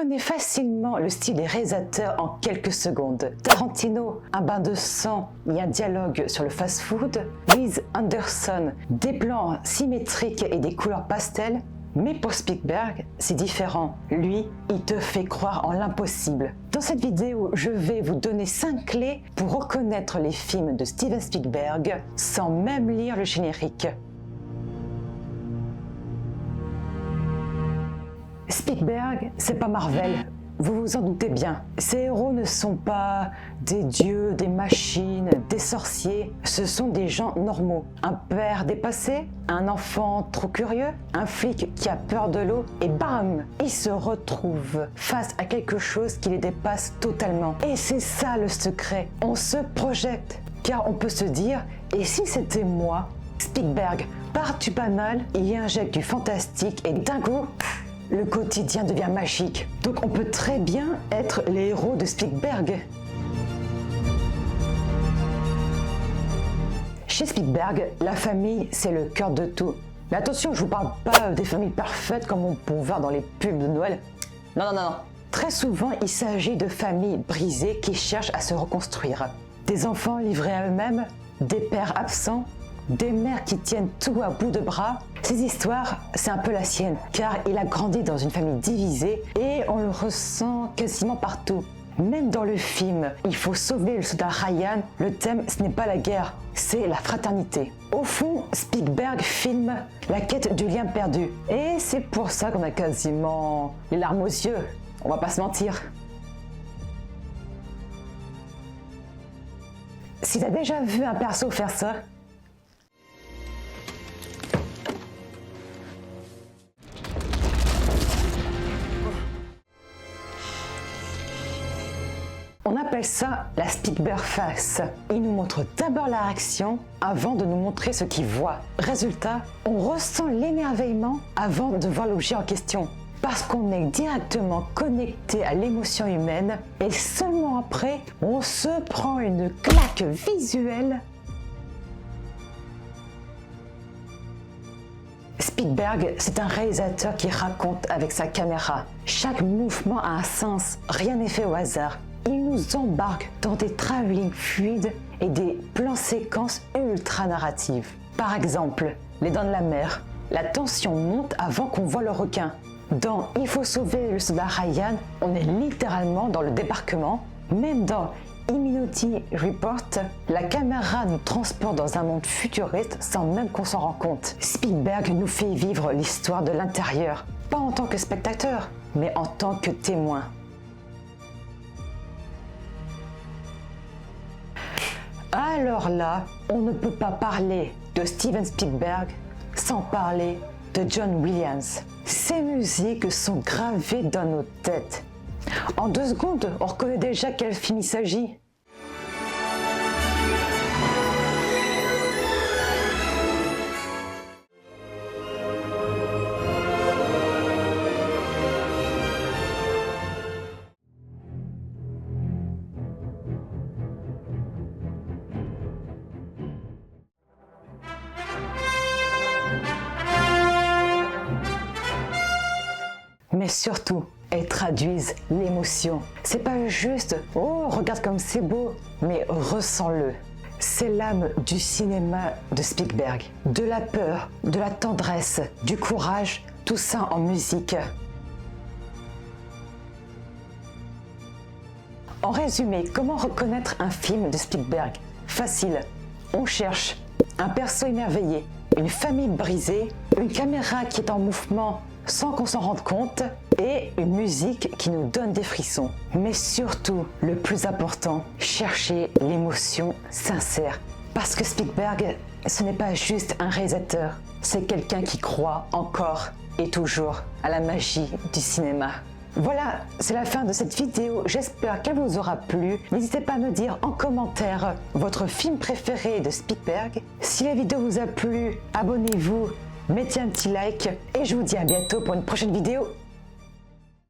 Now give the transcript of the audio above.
reconnais facilement le style des réalisateurs en quelques secondes. Tarantino, un bain de sang et un dialogue sur le fast-food. Wes Anderson, des plans symétriques et des couleurs pastel. Mais pour Spielberg, c'est différent. Lui, il te fait croire en l'impossible. Dans cette vidéo, je vais vous donner 5 clés pour reconnaître les films de Steven Spielberg sans même lire le générique. Spielberg, c'est pas Marvel. Vous vous en doutez bien. Ces héros ne sont pas des dieux, des machines, des sorciers. Ce sont des gens normaux. Un père dépassé, un enfant trop curieux, un flic qui a peur de l'eau et bam, ils se retrouvent face à quelque chose qui les dépasse totalement. Et c'est ça le secret. On se projette. Car on peut se dire, et si c'était moi? Spielberg part du banal, il y injecte du fantastique et d'un coup, le quotidien devient magique. Donc on peut très bien être les héros de Spielberg. Chez Spielberg, la famille, c'est le cœur de tout. Mais attention, je vous parle pas des familles parfaites comme on peut voir dans les pubs de Noël. Non. Très souvent, il s'agit de familles brisées qui cherchent à se reconstruire. Des enfants livrés à eux-mêmes, des pères absents, des mères qui tiennent tout à bout de bras. Ces histoires, c'est un peu la sienne, car il a grandi dans une famille divisée et on le ressent quasiment partout. Même dans le film « Il faut sauver le soldat Ryan », le thème, ce n'est pas la guerre, c'est la fraternité. Au fond, Spielberg filme la quête du lien perdu. Et c'est pour ça qu'on a quasiment les larmes aux yeux, on va pas se mentir. Si t'as déjà vu un perso faire ça, on appelle ça la Spielberg face. Il nous montre d'abord la réaction avant de nous montrer ce qu'il voit. Résultat, on ressent l'émerveillement avant de voir l'objet en question. Parce qu'on est directement connecté à l'émotion humaine et seulement après, on se prend une claque visuelle. Spielberg, c'est un réalisateur qui raconte avec sa caméra. Chaque mouvement a un sens, rien n'est fait au hasard. Il nous embarque dans des travelling fluides et des plans séquences ultra narratifs. Par exemple, les dents de la mer. La tension monte avant qu'on voit le requin. Dans Il faut sauver le soldat Ryan, on est littéralement dans le débarquement. Même dans Minority Report, la caméra nous transporte dans un monde futuriste sans même qu'on s'en rende compte. Spielberg nous fait vivre l'histoire de l'intérieur, pas en tant que spectateur, mais en tant que témoin. Alors là, on ne peut pas parler de Steven Spielberg sans parler de John Williams. Ces musiques sont gravées dans nos têtes. En 2 secondes, on reconnaît déjà quel film il s'agit. Mais surtout, elles traduisent l'émotion. C'est pas juste « Oh, regarde comme c'est beau », mais ressens-le. C'est l'âme du cinéma de Spielberg. De la peur, de la tendresse, du courage, tout ça en musique. En résumé, comment reconnaître un film de Spielberg? Facile. On cherche un perso émerveillé, une famille brisée, une caméra qui est en mouvement sans qu'on s'en rende compte et une musique qui nous donne des frissons. Mais surtout, le plus important, chercher l'émotion sincère. Parce que Spielberg, ce n'est pas juste un réalisateur, c'est quelqu'un qui croit encore et toujours à la magie du cinéma. Voilà, c'est la fin de cette vidéo, j'espère qu'elle vous aura plu. N'hésitez pas à me dire en commentaire votre film préféré de Spielberg. Si la vidéo vous a plu, abonnez-vous, mettez un petit like et je vous dis à bientôt pour une prochaine vidéo.